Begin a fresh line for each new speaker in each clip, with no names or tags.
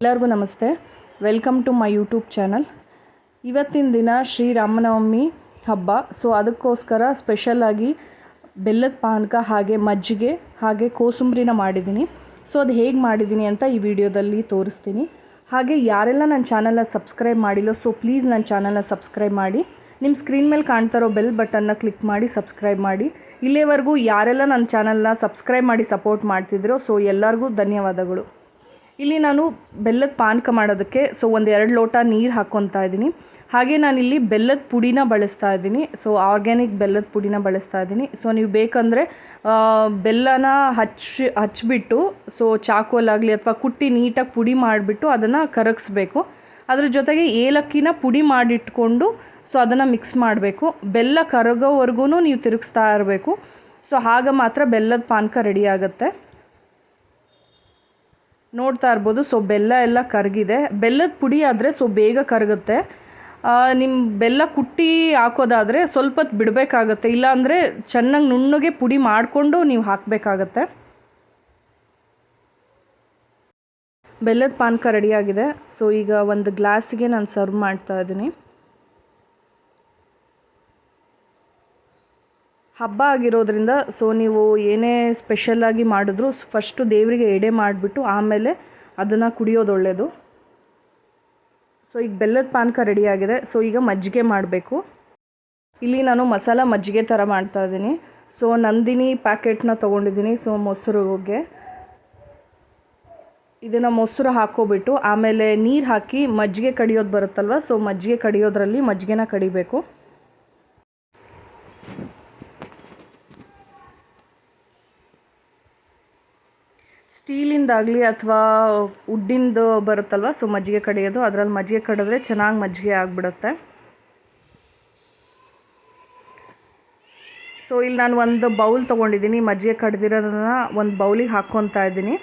ಎಲ್ಲರಿಗೂ ನಮಸ್ತೆ. Welcome to my YouTube channel. ಇವತ್ತಿನ ದಿನ ಶ್ರೀರಾಮನವಮಿ ಹಬ್ಬ. ಸೊ ಅದಕ್ಕೋಸ್ಕರ ಸ್ಪೆಷಲಾಗಿ ಬೆಲ್ಲದ ಪಾನಕ ಹಾಗೆ ಮಜ್ಜಿಗೆ ಹಾಗೆ ಕೋಸಂಬರಿನ ಮಾಡಿದ್ದೀನಿ. ಸೊ ಅದು ಹೇಗೆ ಮಾಡಿದ್ದೀನಿ ಅಂತ ಈ ವಿಡಿಯೋದಲ್ಲಿ ತೋರಿಸ್ತೀನಿ. ಹಾಗೆ ಯಾರೆಲ್ಲ ನನ್ನ ಚಾನಲ್ನ ಸಬ್ಸ್ಕ್ರೈಬ್ ಮಾಡಿಲ್ಲೋ ಸೊ ಪ್ಲೀಸ್ ನನ್ನ ಚಾನಲ್ನ ಸಬ್ಸ್ಕ್ರೈಬ್ ಮಾಡಿ. ನಿಮ್ಮ ಸ್ಕ್ರೀನ್ ಮೇಲೆ ಕಾಣ್ತಾ ಇರೋ ಬೆಲ್ ಬಟನ್ನ ಕ್ಲಿಕ್ ಮಾಡಿ ಸಬ್ಸ್ಕ್ರೈಬ್ ಮಾಡಿ. ಇಲ್ಲಿವರೆಗೂ ಯಾರೆಲ್ಲ ನನ್ನ ಚಾನಲ್ನ ಸಬ್ಸ್ಕ್ರೈಬ್ ಮಾಡಿ ಸಪೋರ್ಟ್ ಮಾಡ್ತಿದ್ರೋ ಸೊ ಎಲ್ಲರಿಗೂ ಧನ್ಯವಾದಗಳು. ಇಲ್ಲಿ ನಾನು ಬೆಲ್ಲದ ಪಾನಕ ಮಾಡೋದಕ್ಕೆ ಸೊ 1-2 ಲೋಟ ನೀರು ಹಾಕ್ಕೊತಾ ಇದ್ದೀನಿ. ಹಾಗೆ ನಾನಿಲ್ಲಿ ಬೆಲ್ಲದ ಪುಡಿನ ಬಳಸ್ತಾ ಇದ್ದೀನಿ. ಸೊ ಆರ್ಗ್ಯಾನಿಕ್ ಬೆಲ್ಲದ ಪುಡಿನ ಬಳಸ್ತಾ ಇದ್ದೀನಿ. ಸೊ ನೀವು ಬೇಕಂದರೆ ಬೆಲ್ಲನ ಹಚ್ಚಿಬಿಟ್ಟು ಸೊ ಚಾಕೋಲಾಗಲಿ ಅಥವಾ ಕುಟ್ಟಿ ನೀಟಾಗಿ ಪುಡಿ ಮಾಡಿಬಿಟ್ಟು ಅದನ್ನು ಕರಗಿಸ್ಬೇಕು. ಅದ್ರ ಜೊತೆಗೆ ಏಲಕ್ಕಿನ ಪುಡಿ ಮಾಡಿಟ್ಕೊಂಡು ಸೊ ಅದನ್ನು ಮಿಕ್ಸ್ ಮಾಡಬೇಕು. ಬೆಲ್ಲ ಕರಗೋವರೆಗೂ ನೀವು ತಿರುಗಿಸ್ತಾ ಇರಬೇಕು. ಸೊ ಆಗ ಮಾತ್ರ ಬೆಲ್ಲದ ಪಾನಕ ರೆಡಿ ಆಗುತ್ತೆ. ನೋಡ್ತಾ ಇರ್ಬೋದು. ಸೊ ಬೆಲ್ಲ ಎಲ್ಲ ಕರಗಿದೆ. ಬೆಲ್ಲದ ಪುಡಿ ಆದರೆ ಸೊ ಬೇಗ ಕರಗುತ್ತೆ. ನಿಮ್ಮ ಬೆಲ್ಲ ಕುಟ್ಟಿ ಹಾಕೋದಾದರೆ ಸ್ವಲ್ಪ ಹೊತ್ತು ಬಿಡಬೇಕಾಗತ್ತೆ. ಇಲ್ಲಾಂದರೆ ಚೆನ್ನಾಗಿ ನುಣ್ಣಗೆ ಪುಡಿ ಮಾಡಿಕೊಂಡು ನೀವು ಹಾಕಬೇಕಾಗತ್ತೆ. ಬೆಲ್ಲದ ಪಾನಕ ರೆಡಿಯಾಗಿದೆ. ಸೊ ಈಗ ಒಂದು ಗ್ಲಾಸಿಗೆ ನಾನು ಸರ್ವ್ ಮಾಡ್ತಾ ಇದ್ದೀನಿ. ಹಬ್ಬ ಆಗಿರೋದ್ರಿಂದ ಸೊ ನೀವು ಏನೇ ಸ್ಪೆಷಲಾಗಿ ಮಾಡಿದ್ರು ಫಸ್ಟು ದೇವರಿಗೆ ಎಡೆ ಮಾಡಿಬಿಟ್ಟು ಆಮೇಲೆ ಅದನ್ನು ಕುಡಿಯೋದು ಒಳ್ಳೆಯದು. ಸೊ ಈಗ ಬೆಲ್ಲದ ಪಾನಕ ರೆಡಿಯಾಗಿದೆ. ಸೊ ಈಗ ಮಜ್ಜಿಗೆ ಮಾಡಬೇಕು. ಇಲ್ಲಿ ನಾನು ಮಸಾಲ ಮಜ್ಜಿಗೆ ಥರ ಮಾಡ್ತಾಯಿದ್ದೀನಿ. ಸೊ ನಂದಿನಿ ಪ್ಯಾಕೆಟ್ನ ತೊಗೊಂಡಿದ್ದೀನಿ. ಸೊ ಮೊಸರುಗೆ ಇದನ್ನು ಮೊಸರು ಹಾಕ್ಕೊಬಿಟ್ಟು ಆಮೇಲೆ ನೀರು ಹಾಕಿ ಮಜ್ಜಿಗೆ ಕಡಿಯೋದು ಬರುತ್ತಲ್ವ. ಸೊ ಮಜ್ಜಿಗೆ ಕಡಿಯೋದ್ರಲ್ಲಿ ಮಜ್ಜಿಗೆನ ಕಡಿಬೇಕು. ಸ್ಟೀಲಿಂದಾಗಲಿ ಅಥವಾ ವುಡ್ಡಿಂದು ಬರುತ್ತಲ್ವ ಸೊ ಮಜ್ಜಿಗೆ ಕಡಿಯೋದು, ಅದರಲ್ಲಿ ಮಜ್ಜಿಗೆ ಕಡಿದ್ರೆ ಚೆನ್ನಾಗಿ ಮಜ್ಜಿಗೆ ಆಗಿಬಿಡುತ್ತೆ. ಸೊ ಇಲ್ಲಿ ನಾನು ಒಂದು ಬೌಲ್ ತೊಗೊಂಡಿದ್ದೀನಿ. ಮಜ್ಜಿಗೆ ಕಡ್ದಿರೋದನ್ನು ಒಂದು ಬೌಲಿಗೆ ಹಾಕ್ಕೊತಾ ಇದ್ದೀನಿ.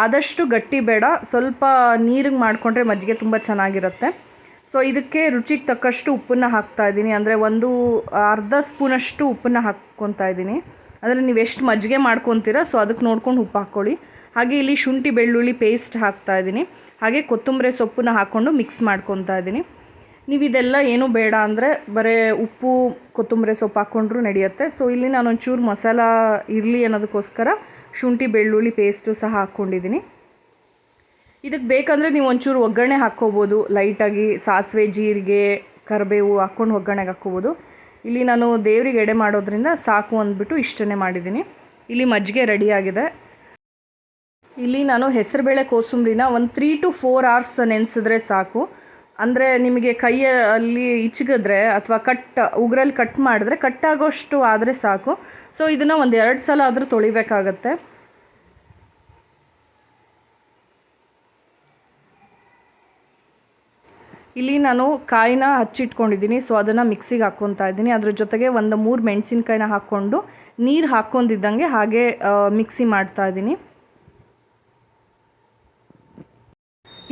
ಆದಷ್ಟು ಗಟ್ಟಿ ಬೇಡ, ಸ್ವಲ್ಪ ನೀರಿಗೆ ಮಾಡಿಕೊಂಡ್ರೆ ಮಜ್ಜಿಗೆ ತುಂಬ ಚೆನ್ನಾಗಿರುತ್ತೆ. ಸೊ ಇದಕ್ಕೆ ರುಚಿಗೆ ತಕ್ಕಷ್ಟು ಉಪ್ಪನ್ನು ಹಾಕ್ತಾಯಿದ್ದೀನಿ. ಅಂದರೆ ಒಂದು ಅರ್ಧ ಸ್ಪೂನಷ್ಟು ಉಪ್ಪನ್ನು ಹಾಕ್ಕೊತಾ ಇದ್ದೀನಿ. ಅಂದರೆ ನೀವು ಎಷ್ಟು ಮಜ್ಜಿಗೆ ಮಾಡ್ಕೊತೀರ ಸೊ ಅದಕ್ಕೆ ನೋಡ್ಕೊಂಡು ಉಪ್ಪು ಹಾಕ್ಕೊಳ್ಳಿ. ಹಾಗೆ ಇಲ್ಲಿ ಶುಂಠಿ ಬೆಳ್ಳುಳ್ಳಿ ಪೇಸ್ಟ್ ಹಾಕ್ತಾಯಿದ್ದೀನಿ. ಹಾಗೆ ಕೊತ್ತಂಬರಿ ಸೊಪ್ಪನ್ನ ಹಾಕ್ಕೊಂಡು ಮಿಕ್ಸ್ ಮಾಡ್ಕೊತಾ ಇದ್ದೀನಿ. ನೀವು ಇದೆಲ್ಲ ಏನೂ ಬೇಡ ಅಂದರೆ ಬರೀ ಉಪ್ಪು ಕೊತ್ತಂಬರಿ ಸೊಪ್ಪು ಹಾಕ್ಕೊಂಡ್ರೂ ನಡೆಯುತ್ತೆ. ಸೊ ಇಲ್ಲಿ ನಾನು ಒಂಚೂರು ಮಸಾಲ ಇರಲಿ ಅನ್ನೋದಕ್ಕೋಸ್ಕರ ಶುಂಠಿ ಬೆಳ್ಳುಳ್ಳಿ ಪೇಸ್ಟು ಸಹ ಹಾಕ್ಕೊಂಡಿದ್ದೀನಿ. ಇದಕ್ಕೆ ಬೇಕಂದರೆ ನೀವು ಒಂಚೂರು ಒಗ್ಗರಣೆ ಹಾಕ್ಕೋಬೋದು. ಲೈಟಾಗಿ ಸಾಸಿವೆ ಜೀರಿಗೆ ಕರಿಬೇವು ಹಾಕ್ಕೊಂಡು ಒಗ್ಗರಣೆಗೆ ಹಾಕ್ಕೋಬೋದು. ಇಲ್ಲಿ ನಾನು ದೇವರಿಗೆ ಎಡೆ ಮಾಡೋದ್ರಿಂದ ಸಾಕು ಅಂದ್ಬಿಟ್ಟು ಇಷ್ಟನ್ನೇ ಮಾಡಿದ್ದೀನಿ. ಇಲ್ಲಿ ಮಜ್ಜಿಗೆ ರೆಡಿಯಾಗಿದೆ. ಇಲ್ಲಿ ನಾನು ಹೆಸರುಬೇಳೆ ಕೋಸಂಬರಿನ ಒಂದು 3 to 4 hours ನೆನೆಸಿದ್ರೆ ಸಾಕು. ಅಂದರೆ ನಿಮಗೆ ಕೈಯಲ್ಲಿ ಇಚ್ಚಿಗಿದ್ರೆ ಅಥವಾ ಉಗುರಲ್ಲಿ ಕಟ್ ಮಾಡಿದ್ರೆ ಕಟ್ಟಾಗೋಷ್ಟು ಆದರೆ ಸಾಕು. ಸೊ ಇದನ್ನು 1-2 ಸಲ ಆದರೂ ತೊಳಿಬೇಕಾಗತ್ತೆ. ಇಲ್ಲಿ ನಾನು ಕಾಯಿನ ಹಚ್ಚಿಟ್ಕೊಂಡಿದ್ದೀನಿ. ಸೊ ಅದನ್ನು ಮಿಕ್ಸಿಗೆ ಹಾಕ್ಕೊತಾ ಇದ್ದೀನಿ. ಅದ್ರ ಜೊತೆಗೆ 1-3 ಮೆಣಸಿನ್ಕಾಯಿನ ಹಾಕ್ಕೊಂಡು ನೀರು ಹಾಕ್ಕೊಂಡಿದ್ದಂಗೆ ಹಾಗೆ ಮಿಕ್ಸಿ ಮಾಡ್ತಾ ಇದ್ದೀನಿ.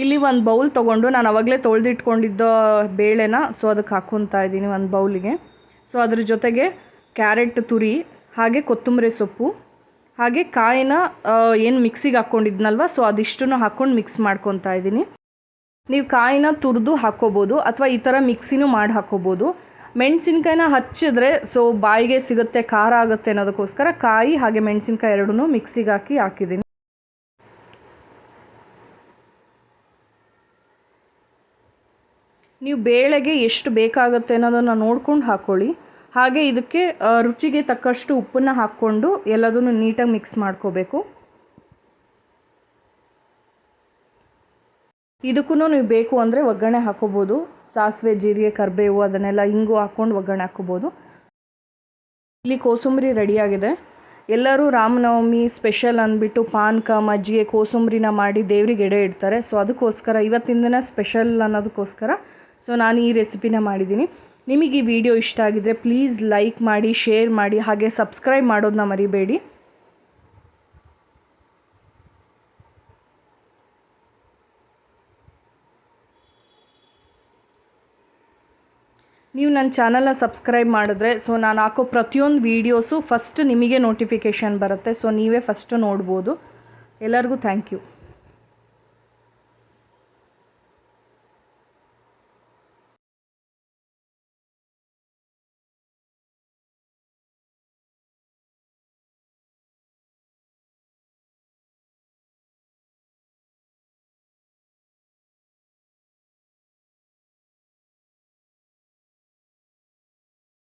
ಇಲ್ಲಿ ಒಂದು ಬೌಲ್ ತೊಗೊಂಡು ನಾನು ಆವಾಗಲೇ ತೊಳೆದಿಟ್ಕೊಂಡಿದ್ದ ಬೇಳೆನ ಸೊ ಅದಕ್ಕೆ ಹಾಕ್ಕೊತಾ ಇದ್ದೀನಿ ಒಂದು ಬೌಲಿಗೆ. ಸೊ ಅದ್ರ ಜೊತೆಗೆ ಕ್ಯಾರೆಟ್ ತುರಿ ಹಾಗೆ ಕೊತ್ತಂಬರಿ ಸೊಪ್ಪು ಹಾಗೆ ಕಾಯಿನ ಏನು ಮಿಕ್ಸಿಗೆ ಹಾಕ್ಕೊಂಡಿದ್ನಲ್ವ ಸೊ ಅದಿಷ್ಟನ್ನು ಹಾಕ್ಕೊಂಡು ಮಿಕ್ಸ್ ಮಾಡ್ಕೊತಾ ಇದ್ದೀನಿ. ನೀವು ಕಾಯಿನ ತುರಿದು ಹಾಕ್ಕೋಬೋದು ಅಥವಾ ಈ ಥರ ಮಿಕ್ಸಿನೂ ಮಾಡಿ ಹಾಕ್ಕೋಬೋದು. ಮೆಣಸಿನ್ಕಾಯಿನ ಹಚ್ಚಿದ್ರೆ ಸೊ ಬಾಯಿಗೆ ಸಿಗುತ್ತೆ, ಖಾರ ಆಗುತ್ತೆ ಅನ್ನೋದಕ್ಕೋಸ್ಕರ ಕಾಯಿ ಹಾಗೆ ಮೆಣಸಿನ್ಕಾಯಿ ಎರಡೂ ಮಿಕ್ಸಿಗೆ ಹಾಕಿದ್ದೀನಿ. ನೀವು ಬೇಳೆಗೆ ಎಷ್ಟು ಬೇಕಾಗುತ್ತೆ ಅನ್ನೋದನ್ನು ನೋಡ್ಕೊಂಡು ಹಾಕ್ಕೊಳ್ಳಿ. ಹಾಗೆ ಇದಕ್ಕೆ ರುಚಿಗೆ ತಕ್ಕಷ್ಟು ಉಪ್ಪನ್ನು ಹಾಕ್ಕೊಂಡು ಎಲ್ಲದನ್ನು ನೀಟಾಗಿ ಮಿಕ್ಸ್ ಮಾಡ್ಕೋಬೇಕು. ಇದಕ್ಕೂ ನೀವು ಬೇಕು ಅಂದರೆ ಒಗ್ಗರಣೆ ಹಾಕ್ಕೋಬೋದು. ಸಾಸಿವೆ ಜೀರಿಗೆ ಕರಿಬೇವು ಅದನ್ನೆಲ್ಲ ಹಿಂಗು ಹಾಕ್ಕೊಂಡು ಒಗ್ಗರಣೆ ಹಾಕ್ಕೋಬೋದು. ಇಲ್ಲಿ ಕೋಸಂಬರಿ ರೆಡಿಯಾಗಿದೆ. ಎಲ್ಲರೂ ರಾಮನವಮಿ ಸ್ಪೆಷಲ್ ಅಂದ್ಬಿಟ್ಟು ಪಾನಕ ಮಜ್ಜಿಗೆ ಕೋಸಂಬರಿನ ಮಾಡಿ ದೇವ್ರಿಗೆ ಎಡೆ ಇಡ್ತಾರೆ. ಸೊ ಅದಕ್ಕೋಸ್ಕರ ಇವತ್ತಿನ ದಿನ ಸ್ಪೆಷಲ್ ಅನ್ನೋದಕ್ಕೋಸ್ಕರ ಸೊ ನಾನು ಈ ರೆಸಿಪಿನ ಮಾಡಿದ್ದೀನಿ. ನಿಮಗೆ ಈ ವಿಡಿಯೋ ಇಷ್ಟ ಆಗಿದ್ದರೆ ಪ್ಲೀಸ್ ಲೈಕ್ ಮಾಡಿ, ಶೇರ್ ಮಾಡಿ, ಹಾಗೆ ಸಬ್ಸ್ಕ್ರೈಬ್ ಮಾಡೋದನ್ನ ಮರಿಬೇಡಿ. ನೀವು ನನ್ನ ಚಾನಲ್ನ ಸಬ್ಸ್ಕ್ರೈಬ್ ಮಾಡಿದ್ರೆ ಸೊ ನಾನು ಹಾಕೋ ಪ್ರತಿಯೊಂದು ವೀಡಿಯೋಸು ಫಸ್ಟ್ ನಿಮಗೆ ನೋಟಿಫಿಕೇಷನ್ ಬರುತ್ತೆ. ಸೊ ನೀವೇ ಫಸ್ಟು ನೋಡ್ಬೋದು. ಎಲ್ಲರಿಗೂ ಥ್ಯಾಂಕ್ ಯು.